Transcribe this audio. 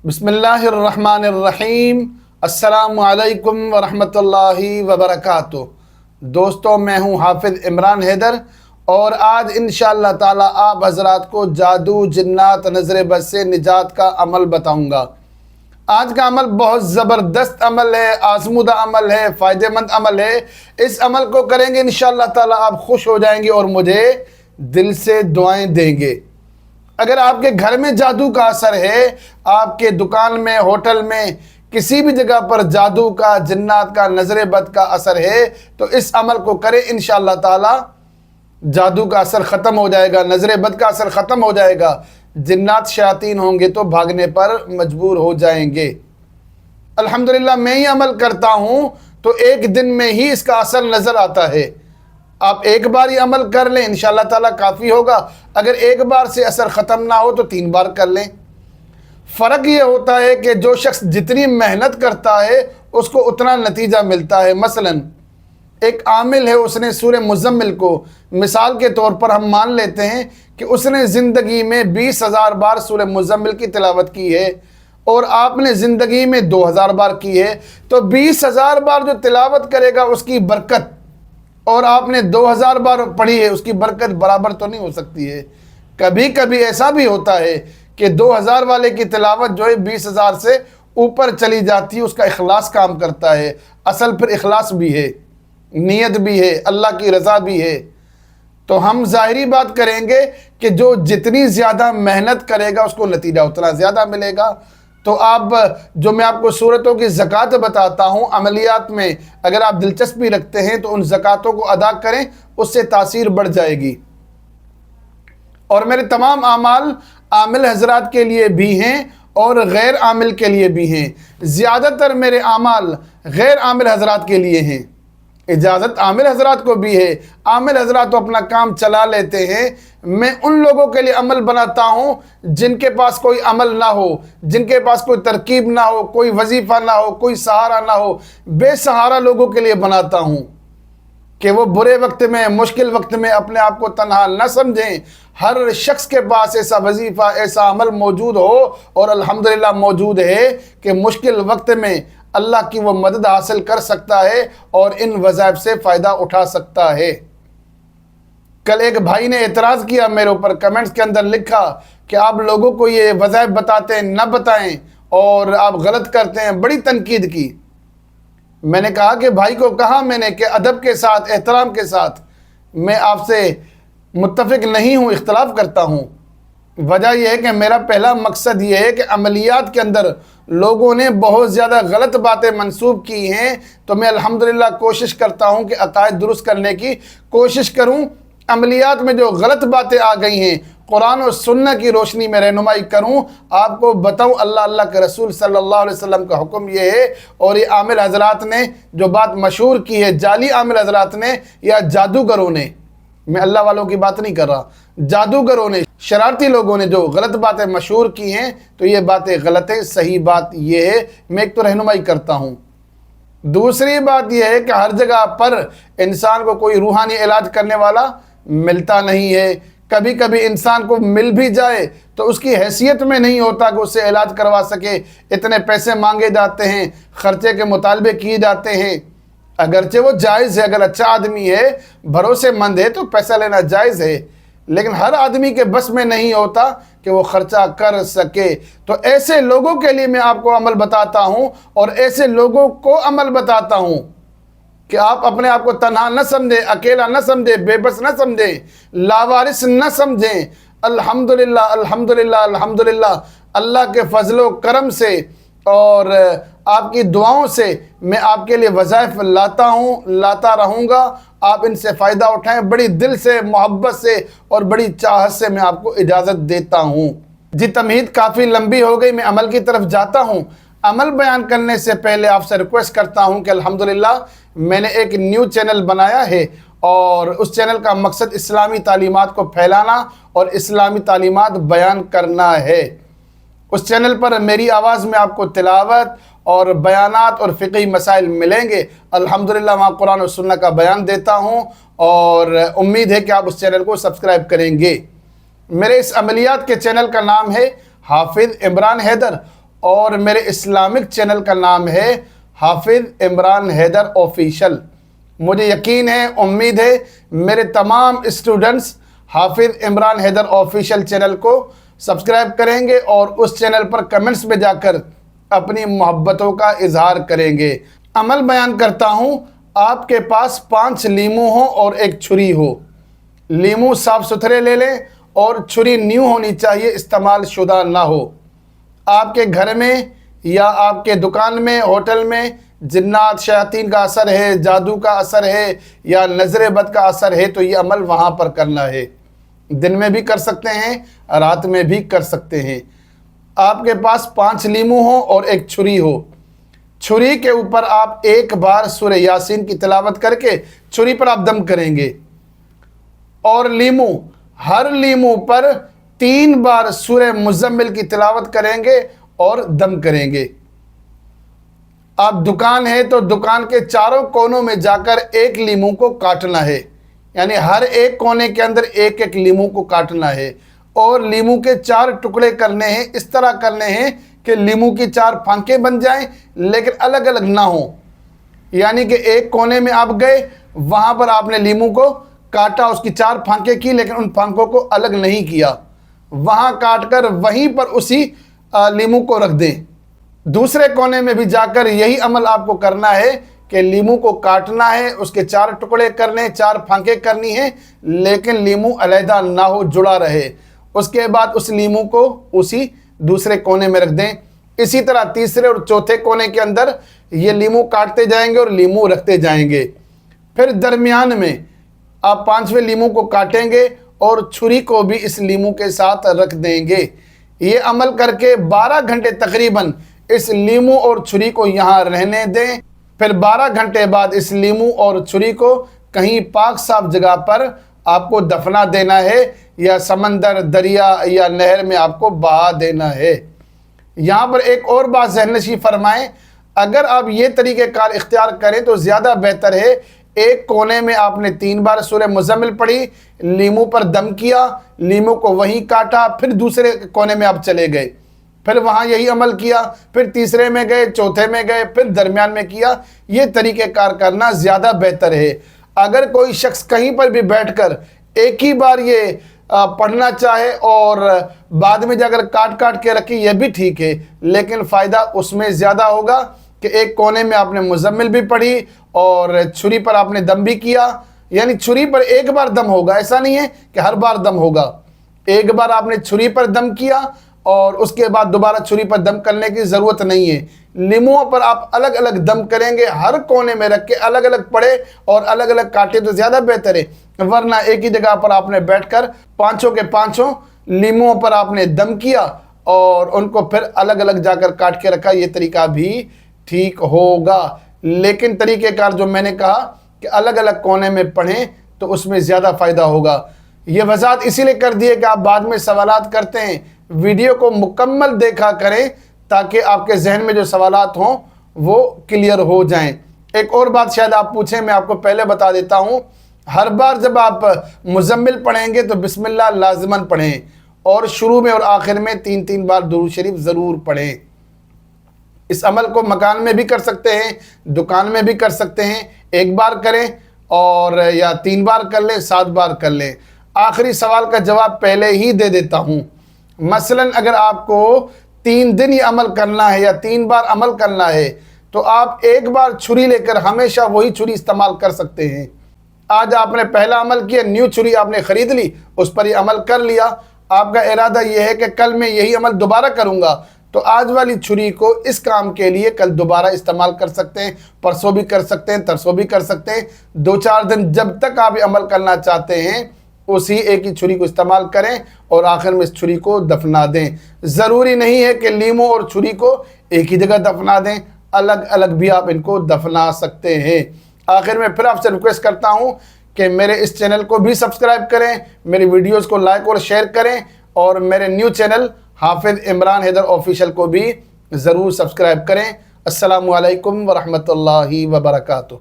بسم اللہ الرحمن الرحیم۔ السلام علیکم ورحمۃ اللہ وبرکاتہ۔ دوستو، میں ہوں حافظ عمران حیدر، اور آج انشاءاللہ تعالی آپ حضرات کو جادو، جنات، نظر بد سے نجات کا عمل بتاؤں گا۔ آج کا عمل بہت زبردست عمل ہے، آزمودہ عمل ہے، فائدہ مند عمل ہے۔ اس عمل کو کریں گے انشاءاللہ تعالی آپ خوش ہو جائیں گے اور مجھے دل سے دعائیں دیں گے۔ اگر آپ کے گھر میں جادو کا اثر ہے، آپ کے دکان میں، ہوٹل میں، کسی بھی جگہ پر جادو کا، جنات کا، نظر بد کا اثر ہے تو اس عمل کو کریں، انشاءاللہ تعالی جادو کا اثر ختم ہو جائے گا، نظر بد کا اثر ختم ہو جائے گا، جنات شیاطین ہوں گے تو بھاگنے پر مجبور ہو جائیں گے۔ الحمدللہ میں یہ عمل کرتا ہوں تو ایک دن میں ہی اس کا اثر نظر آتا ہے۔ آپ ایک بار یہ عمل کر لیں، انشاءاللہ تعالی کافی ہوگا۔ اگر ایک بار سے اثر ختم نہ ہو تو 3 بار کر لیں۔ فرق یہ ہوتا ہے کہ جو شخص جتنی محنت کرتا ہے اس کو اتنا نتیجہ ملتا ہے۔ مثلا ایک عامل ہے، اس نے سورہ مزمل کو مثال کے طور پر ہم مان لیتے ہیں کہ اس نے زندگی میں 20,000 بار سورہ مزمل کی تلاوت کی ہے، اور آپ نے زندگی میں 2,000 بار کی ہے، تو 20,000 بار جو تلاوت کرے گا اس کی برکت، اور آپ نے 2,000 بار پڑھی ہے، اس کی برکت برابر تو نہیں ہو سکتی ہے۔ کبھی کبھی ایسا بھی ہوتا ہے کہ 2,000 والے کی تلاوت جو ہے 20,000 سے اوپر چلی جاتی ہے، اس کا اخلاص کام کرتا ہے۔ اصل پھر اخلاص بھی ہے، نیت بھی ہے، اللہ کی رضا بھی ہے۔ تو ہم ظاہری بات کریں گے کہ جو جتنی زیادہ محنت کرے گا اس کو نتیجہ اتنا زیادہ ملے گا۔ تو جو میں آپ کو صورتوں کی زکوٰۃ بتاتا ہوں، عملیات میں اگر آپ دلچسپی رکھتے ہیں تو ان زکوٰۃوں کو ادا کریں، اس سے تاثیر بڑھ جائے گی۔ اور میرے تمام اعمال عامل حضرات کے لیے بھی ہیں اور غیر عامل کے لیے بھی ہیں۔ زیادہ تر میرے اعمال غیر عامل حضرات کے لیے ہیں، اجازت عامل حضرات کو بھی ہے۔ عامل حضرات تو اپنا کام چلا لیتے ہیں، میں ان لوگوں کے لیے عمل بناتا ہوں جن کے پاس کوئی عمل نہ ہو، جن کے پاس کوئی ترکیب نہ ہو، کوئی وظیفہ نہ ہو، کوئی سہارا نہ ہو۔ بے سہارا لوگوں کے لیے بناتا ہوں کہ وہ برے وقت میں، مشکل وقت میں اپنے آپ کو تنہا نہ سمجھیں۔ ہر شخص کے پاس ایسا وظیفہ، ایسا عمل موجود ہو، اور الحمدللہ موجود ہے کہ مشکل وقت میں اللہ کی وہ مدد حاصل کر سکتا ہے اور ان وظائف سے فائدہ اٹھا سکتا ہے۔ کل ایک بھائی نے اعتراض کیا میرے اوپر، کمنٹس کے اندر لکھا کہ آپ لوگوں کو یہ وظائف بتاتے ہیں، نہ بتائیں، اور آپ غلط کرتے ہیں، بڑی تنقید کی۔ میں نے کہا کہ بھائی کو کہا میں نے کہ ادب کے ساتھ، احترام کے ساتھ، میں آپ سے متفق نہیں ہوں، اختلاف کرتا ہوں۔ وجہ یہ ہے کہ میرا پہلا مقصد یہ ہے کہ عملیات کے اندر لوگوں نے بہت زیادہ غلط باتیں منسوب کی ہیں، تو میں الحمدللہ کوشش کرتا ہوں کہ عقائد درست کرنے کی کوشش کروں۔ عملیات میں جو غلط باتیں آ گئی ہیں، قرآن و سنت کی روشنی میں رہنمائی کروں، آپ کو بتاؤں اللہ کے رسول صلی اللہ علیہ وسلم کا حکم یہ ہے۔ اور یہ عامل حضرات نے جو بات مشہور کی ہے، جعلی عامل حضرات نے یا جادوگروں نے، میں اللہ والوں کی بات نہیں کر رہا، جادوگروں نے، شرارتی لوگوں نے جو غلط باتیں مشہور کی ہیں، تو یہ باتیں غلط ہیں۔ صحیح بات یہ ہے، میں ایک تو رہنمائی کرتا ہوں۔ دوسری بات یہ ہے کہ ہر جگہ پر انسان کو کوئی روحانی علاج کرنے والا ملتا نہیں ہے۔ کبھی کبھی انسان کو مل بھی جائے تو اس کی حیثیت میں نہیں ہوتا کہ اس سے علاج کروا سکے۔ اتنے پیسے مانگے جاتے ہیں، خرچے کے مطالبے کیے جاتے ہیں۔ اگرچہ وہ جائز ہے، اگر اچھا آدمی ہے، بھروسے مند ہے تو پیسہ لینا جائز ہے، لیکن ہر آدمی کے بس میں نہیں ہوتا کہ وہ خرچہ کر سکے۔ تو ایسے لوگوں کے لیے میں آپ کو عمل بتاتا ہوں، اور ایسے لوگوں کو عمل بتاتا ہوں کہ آپ اپنے آپ کو تنہا نہ سمجھیں، اکیلا نہ سمجھیں، بے بس نہ سمجھیں، لاوارث نہ سمجھیں۔ الحمدللہ الحمدللہ الحمدللہ، اللہ کے فضل و کرم سے اور آپ کی دعاؤں سے میں آپ کے لیے وظائف لاتا ہوں، لاتا رہوں گا۔ آپ ان سے فائدہ اٹھائیں، بڑی دل سے، محبت سے اور بڑی چاہت سے میں آپ کو اجازت دیتا ہوں۔ جی تمہید کافی لمبی ہو گئی، میں عمل کی طرف جاتا ہوں۔ عمل بیان کرنے سے پہلے آپ سے ریکویسٹ کرتا ہوں کہ الحمدللہ میں نے ایک نیو چینل بنایا ہے، اور اس چینل کا مقصد اسلامی تعلیمات کو پھیلانا اور اسلامی تعلیمات بیان کرنا ہے۔ اس چینل پر میری آواز میں آپ کو تلاوت اور بیانات اور فقہی مسائل ملیں گے۔ الحمدللہ وہاں قرآن و سنت کا بیان دیتا ہوں، اور امید ہے کہ آپ اس چینل کو سبسکرائب کریں گے۔ میرے اس عملیات کے چینل کا نام ہے حافظ عمران حیدر، اور میرے اسلامک چینل کا نام ہے حافظ عمران حیدر آفیشل۔ مجھے یقین ہے، امید ہے میرے تمام اسٹوڈنٹس حافظ عمران حیدر آفیشل چینل کو سبسکرائب کریں گے اور اس چینل پر کمنٹس میں جا کر اپنی محبتوں کا اظہار کریں گے۔ عمل بیان کرتا ہوں، آپ کے پاس 5 لیمو ہوں اور ایک چھری ہو۔ لیمو صاف ستھرے لے لیں اور چھری نیو ہونی چاہیے، استعمال شدہ نہ ہو۔ آپ کے گھر میں یا آپ کے دکان میں، ہوٹل میں جنات شیاطین کا اثر ہے، جادو کا اثر ہے یا نظر بد کا اثر ہے تو یہ عمل وہاں پر کرنا ہے۔ دن میں بھی کر سکتے ہیں، رات میں بھی کر سکتے ہیں۔ آپ کے پاس 5 لیمو ہوں اور ایک چھری ہو۔ چھری کے اوپر آپ ایک بار سورہ یاسین کی تلاوت کر کے چھری پر آپ دم کریں گے، اور ہر لیمو پر 3 بار سورہ مزمل کی تلاوت کریں گے اور دم کریں گے۔ آپ دکان ہے تو دکان کے چاروں کونوں میں جا کر ایک لیمو کو کاٹنا ہے، یعنی ہر ایک کونے کے اندر ایک ایک لیمو کو کاٹنا ہے، اور لیمو کے 4 ٹکڑے کرنے ہیں۔ اس طرح کرنے ہیں کہ لیمو کی 4 پھانکیں بن جائیں لیکن الگ الگ نہ ہوں، یعنی کہ ایک کونے میں آپ گئے، وہاں پر آپ نے لیمو کو کاٹا، اس کی 4 پھانکیں کی لیکن ان پھانکوں کو الگ نہیں کیا، وہاں کاٹ کر وہیں پر اسی لیمو کو رکھ دیں۔ دوسرے کونے میں بھی جا کر یہی عمل آپ کو کرنا ہے کہ لیمو کو کاٹنا ہے، اس کے 4 ٹکڑے کرنے، 4 پھانکیں کرنی ہیں لیکن لیمو علیحدہ نہ ہو، جڑا رہے۔ اس کے بعد اس لیمو کو اسی دوسرے کونے میں رکھ دیں۔ اسی طرح تیسرے اور چوتھے کونے کے اندر یہ لیمو کاٹتے جائیں گے اور لیمو رکھتے جائیں گے۔ پھر درمیان میں آپ 5ویں لیمو کو کاٹیں گے اور چھری کو بھی اس لیمو کے ساتھ رکھ دیں گے۔ یہ عمل کر کے 12 گھنٹے تقریباً اس لیمو اور چھری کو یہاں رہنے دیں۔ پھر 12 گھنٹے بعد اس لیمو اور چھری کو کہیں پاک صاف جگہ پر آپ کو دفنا دینا ہے، یا سمندر، دریا یا نہر میں آپ کو بہا دینا ہے۔ یہاں پر ایک اور بات ذہن نشین فرمائیں، اگر آپ یہ طریقہ کار اختیار کریں تو زیادہ بہتر ہے۔ ایک کونے میں آپ نے 3 بار سورہ مزمل پڑھی، لیمو پر دم کیا، لیمو کو وہیں کاٹا، پھر دوسرے کونے میں آپ چلے گئے، پھر وہاں یہی عمل کیا، پھر تیسرے میں گئے، چوتھے میں گئے، پھر درمیان میں کیا۔ یہ طریقہ کار کرنا زیادہ بہتر ہے۔ اگر کوئی شخص کہیں پر بھی بیٹھ کر ایک ہی بار یہ پڑھنا چاہے اور بعد میں جا کر کاٹ کے رکھے، یہ بھی ٹھیک ہے، لیکن فائدہ اس میں زیادہ ہوگا کہ ایک کونے میں آپ نے مزمل بھی پڑھی اور چھری پر آپ نے دم بھی کیا، یعنی چھری پر ایک بار دم ہوگا، ایسا نہیں ہے کہ ہر بار دم ہوگا۔ ایک بار آپ نے چھری پر دم کیا اور اس کے بعد دوبارہ چھری پر دم کرنے کی ضرورت نہیں ہے۔ لیمو پر آپ الگ الگ دم کریں گے، ہر کونے میں رکھ کے الگ الگ پڑھے اور الگ الگ کاٹے تو زیادہ بہتر ہے، ورنہ ایک ہی جگہ پر آپ نے بیٹھ کر 5 کے 5 لیمو پر آپ نے دم کیا اور ان کو پھر الگ الگ جا کر کاٹ کے رکھا، یہ طریقہ بھی ٹھیک ہوگا۔ لیکن طریقہ کار جو میں نے کہا کہ الگ الگ کونے میں پڑھیں تو اس میں زیادہ فائدہ ہوگا۔ یہ وضاحت اسی لیے کر دیے کہ آپ بعد میں سوالات کرتے ہیں، ویڈیو کو مکمل دیکھا کریں تاکہ آپ کے ذہن میں جو سوالات ہوں وہ کلیئر ہو جائیں۔ ایک اور بات شاید آپ پوچھیں، میں آپ کو پہلے بتا دیتا ہوں، ہر بار جب آپ مزمل پڑھیں گے تو بسم اللہ لازماً پڑھیں، اور شروع میں اور آخر میں 3 بار درود شریف ضرور پڑھیں۔ اس عمل کو مکان میں بھی کر سکتے ہیں، دکان میں بھی کر سکتے ہیں، ایک بار کریں اور یا 3 بار کر لیں، 7 بار کر لیں۔ آخری سوال کا جواب پہلے ہی دے دیتا ہوں، مثلا اگر آپ کو 3 دن یہ عمل کرنا ہے یا 3 بار عمل کرنا ہے تو آپ ایک بار چھری لے کر ہمیشہ وہی چھری استعمال کر سکتے ہیں۔ آج آپ نے پہلا عمل کیا، نیو چھری آپ نے خرید لی، اس پر یہ عمل کر لیا، آپ کا ارادہ یہ ہے کہ کل میں یہی عمل دوبارہ کروں گا، تو آج والی چھری کو اس کام کے لیے کل دوبارہ استعمال کر سکتے ہیں، پرسوں بھی کر سکتے ہیں، ترسوں بھی کر سکتے ہیں، 2-4 دن جب تک آپ یہ عمل کرنا چاہتے ہیں اسی ایک ہی چھری کو استعمال کریں اور آخر میں اس چھری کو دفنا دیں۔ ضروری نہیں ہے کہ لیمو اور چھری کو ایک ہی جگہ دفنا دیں، الگ الگ بھی آپ ان کو دفنا سکتے ہیں۔ آخر میں پھر آپ سے ریکویسٹ کرتا ہوں کہ میرے اس چینل کو بھی سبسکرائب کریں، میری ویڈیوز کو لائک اور شیئر کریں، اور میرے نیو چینل حافظ عمران حیدر آفیشل کو بھی ضرور سبسکرائب کریں۔ السلام علیکم ورحمۃ اللہ وبرکاتہ۔